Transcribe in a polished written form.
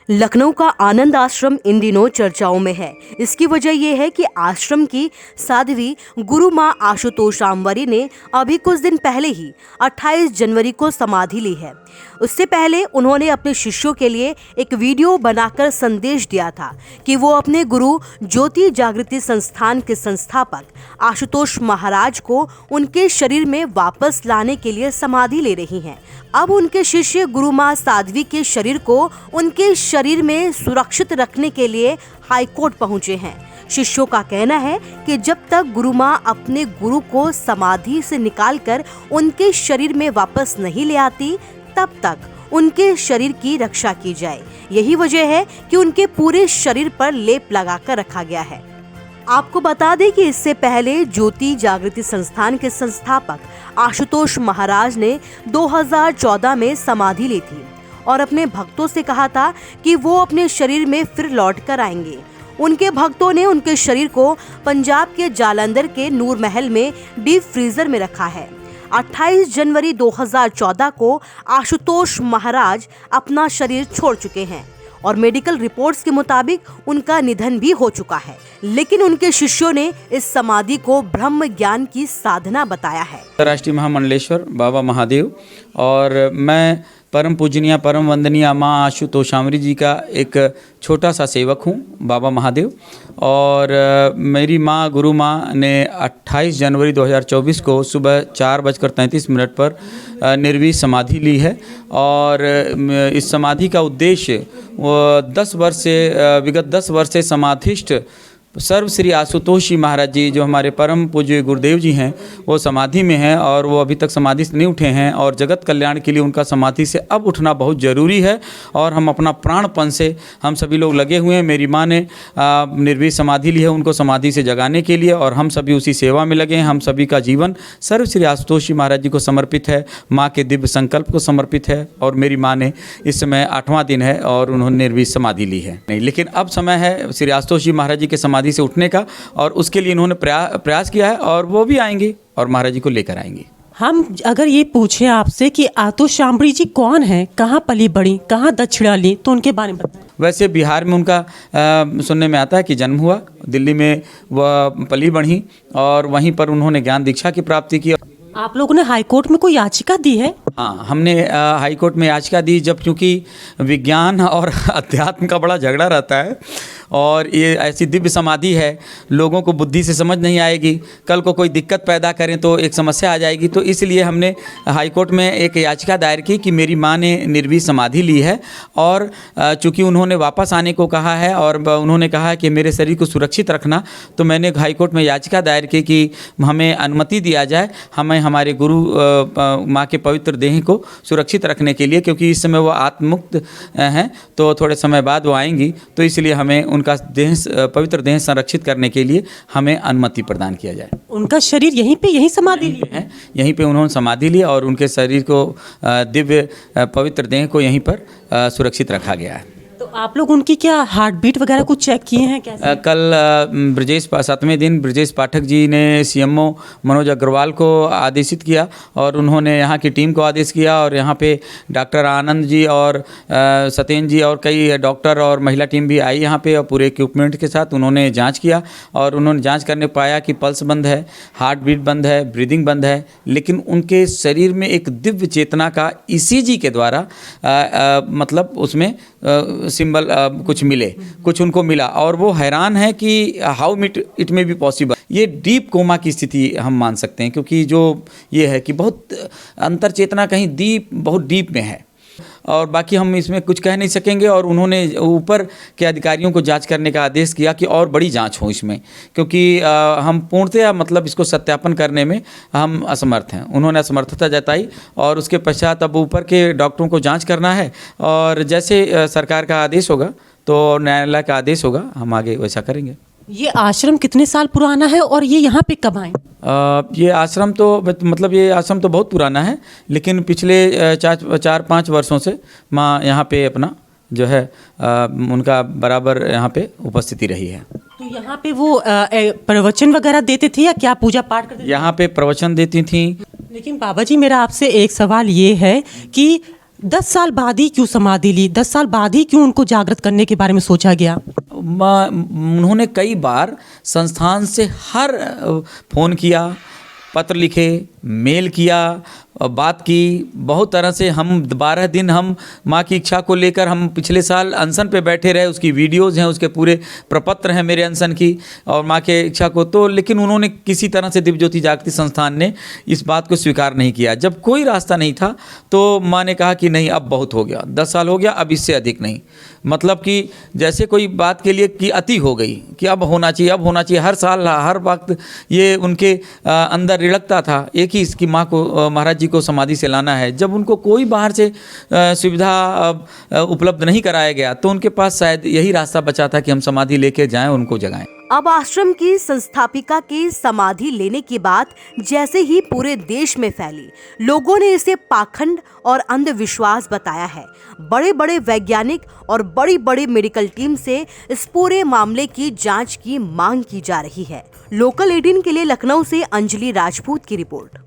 लखनऊ का आनंद आश्रम इन दिनों चर्चाओं में है। इसकी वजह यह है कि आश्रम की साध्वी गुरु माँ आशुतोष आमवरी ने अभी कुछ दिन पहले ही 28 जनवरी को समाधि ली है। उससे पहले उन्होंने अपने शिष्यों के लिए एक वीडियो बनाकर संदेश दिया था कि वो अपने गुरु ज्योति जागृति संस्थान के संस्थापक आशुतोष महाराज को उनके शरीर में वापस लाने के लिए समाधि ले रही हैं। अब उनके शिष्य गुरु माँ साध्वी के शरीर को उनके शरीर में सुरक्षित रखने के लिए हाईकोर्ट पहुंचे हैं। शिष्यों का कहना है कि जब तक गुरु माँ अपने गुरु को समाधि से निकालकर उनके शरीर में वापस नहीं ले आती, तब तक उनके शरीर की रक्षा की जाए। यही वजह है कि उनके पूरे शरीर पर लेप लगाकर रखा गया है। आपको बता दें कि इससे पहले ज्योति जागृति संस्थान के संस्थापक आशुतोष महाराज ने 2014 में समाधि ली थी और अपने भक्तों से कहा था कि वो अपने शरीर में फिर लौट कर आएंगे। उनके भक्तों ने उनके शरीर को पंजाब के जालंधर के नूर महल में डीप फ्रीजर में रखा है। 28 जनवरी 2014 को आशुतोष महाराज अपना शरीर छोड़ चुके हैं और मेडिकल रिपोर्ट्स के मुताबिक उनका निधन भी हो चुका है, लेकिन उनके शिष्यों ने इस समाधि को ब्रह्म ज्ञान की साधना बताया है। राष्ट्रीय महामंडलेश्वर बाबा महादेव और मैं परम पूजनीय परम वंदनीय माँ आशुतोष आमवरी जी का एक छोटा सा सेवक हूँ, बाबा महादेव। और मेरी माँ गुरु माँ ने 28 जनवरी 2024 को सुबह 4:33 पर निर्वीर समाधि ली है। और इस समाधि का उद्देश्य विगत 10 वर्ष से समाधिष्ठ सर्व श्री आशुतोष जी महाराज जी, जो हमारे परम पूज्य गुरुदेव जी हैं, वो समाधि में हैं और वो अभी तक समाधि से नहीं उठे हैं। और जगत कल्याण के लिए उनका समाधि से अब उठना बहुत ज़रूरी है और हम अपना प्राणपन से हम सभी लोग लगे हुए हैं। मेरी माँ ने निर्वीर समाधि ली है उनको समाधि से जगाने के लिए और हम सभी उसी सेवा में लगे हैं। हम सभी का जीवन सर्व श्री आशुतोष जी महाराज जी को समर्पित है, माँ के दिव्य संकल्प को समर्पित है। और मेरी माँ ने इस समय 8वां दिन है और उन्होंने निर्वीर समाधि ली है। नहीं, लेकिन अब समय है श्री आशुतोष जी महाराज जी के समाधि से उठने का और उसके लिए इन्होंने प्रयास किया है और वो भी आएंगे और महाराज जी को लेकर आएंगे। हम अगर ये पूछें आपसे कि आशुतोष आमवरी जी कौन है, कहाँ पली बड़ी, कहाँ दक्षिणा ली, तो उनके बारे में बताएं। वैसे बिहार में उनका सुनने में आता है कि जन्म हुआ, दिल्ली में वह पली बढ़ी और वहीं पर उन्होंने ज्ञान दीक्षा की प्राप्ति की। आप लोगों ने हाईकोर्ट में कोई याचिका दी है? हाँ, हमने हाईकोर्ट में याचिका दी, जब क्योंकि विज्ञान और अध्यात्म का बड़ा झगड़ा रहता है और ये ऐसी दिव्य समाधि है, लोगों को बुद्धि से समझ नहीं आएगी, कल को कोई दिक्कत पैदा करें तो एक समस्या आ जाएगी। तो इसलिए हमने हाईकोर्ट में एक याचिका दायर की कि मेरी माँ ने निर्वीर समाधि ली है और चूँकि उन्होंने वापस आने को कहा है और उन्होंने कहा कि मेरे शरीर को सुरक्षित रखना, तो मैंने हाईकोर्ट में याचिका दायर की कि हमें अनुमति दिया जाए, हमें हमारे गुरु माँ के पवित्र देह को सुरक्षित रखने के लिए, क्योंकि इस समय वो आत्ममुक्त हैं, तो थोड़े समय बाद वो आएंगी, तो इसलिए हमें उनका देह पवित्र देह संरक्षित करने के लिए हमें अनुमति प्रदान किया जाए। उनका शरीर यहीं समाधि ली है? यहीं पे उन्होंने समाधि ली और उनके शरीर को दिव्य पवित्र देह को यहीं पर सुरक्षित रखा गया है। तो आप लोग उनकी क्या हार्ट बीट वगैरह कुछ चेक किए हैं कैसे? कल 7वें दिन ब्रजेश पाठक जी ने सीएमओ मनोज अग्रवाल को आदेशित किया और उन्होंने यहाँ की टीम को आदेश किया और यहाँ पे डॉक्टर आनंद जी और सत्येंद्र जी और कई डॉक्टर और महिला टीम भी आई यहाँ पे और पूरे इक्विपमेंट के साथ उन्होंने जांच किया और उन्होंने जांच करने पाया कि पल्स बंद है, हार्ट बीट बंद है, ब्रीदिंग बंद है, लेकिन उनके शरीर में एक दिव्य चेतना का ECG के द्वारा मतलब उसमें सिंबल कुछ उनको मिला और वो हैरान है कि हाउ इट में बी पॉसिबल। ये डीप कोमा की स्थिति हम मान सकते हैं, क्योंकि जो ये है कि बहुत अंतर चेतना कहीं बहुत डीप में है और बाकी हम इसमें कुछ कह नहीं सकेंगे। और उन्होंने ऊपर के अधिकारियों को जांच करने का आदेश किया कि और बड़ी जांच हो इसमें, क्योंकि हम पूर्णतः मतलब इसको सत्यापन करने में हम असमर्थ हैं। उन्होंने असमर्थता जताई और उसके पश्चात अब ऊपर के डॉक्टरों को जांच करना है और जैसे सरकार का आदेश होगा तो न्यायालय का आदेश होगा, हम आगे वैसा करेंगे। ये आश्रम कितने साल पुराना है और ये यहाँ पे कब आए? ये आश्रम तो बहुत पुराना है, लेकिन पिछले 4-5 वर्षों से माँ यहाँ पे अपना जो है उनका बराबर यहाँ पे उपस्थिति रही है। तो यहाँ पे वो प्रवचन वगैरह देते थे या क्या पूजा पाठ करते थे? यहाँ पे प्रवचन देती थी। लेकिन बाबा जी, मेरा आपसे एक सवाल ये है कि 10 साल बाद ही क्यों समाधि ली? 10 साल बाद ही क्यों उनको जागृत करने के बारे में सोचा गया? उन्होंने कई बार संस्थान से हर फ़ोन किया, पत्र लिखे, मेल किया, बात की, बहुत तरह से हम 12 दिन हम माँ की इच्छा को लेकर हम पिछले साल अनशन पे बैठे रहे। उसकी वीडियोज़ हैं, उसके पूरे प्रपत्र हैं मेरे अनशन की और माँ के इच्छा को, तो लेकिन उन्होंने किसी तरह से दिव्य ज्योति जागृति संस्थान ने इस बात को स्वीकार नहीं किया। जब कोई रास्ता नहीं था तो माँ ने कहा कि नहीं, अब बहुत हो गया, 10 साल हो गया, अब इससे अधिक नहीं। मतलब कि जैसे कोई बात के लिए कि अति हो गई कि अब होना चाहिए, अब होना चाहिए। हर साल हर वक्त ये उनके अंदर रिड़कता था एक ही, इसकी माँ को, महाराज जी को समाधि से लाना है। जब उनको कोई बाहर से सुविधा उपलब्ध नहीं कराया गया तो उनके पास शायद यही रास्ता बचा था कि हम समाधि लेके जाएं, उनको जगाएं। अब आश्रम की संस्थापिका की समाधि लेने की बात जैसे ही पूरे देश में फैली, लोगों ने इसे पाखंड और अंधविश्वास बताया है। बड़े बड़े वैज्ञानिक और बड़ी बड़ी मेडिकल टीम से इस पूरे मामले की जांच की मांग की जा रही है। लोकल 18 के लिए लखनऊ से अंजलि राजपूत की रिपोर्ट।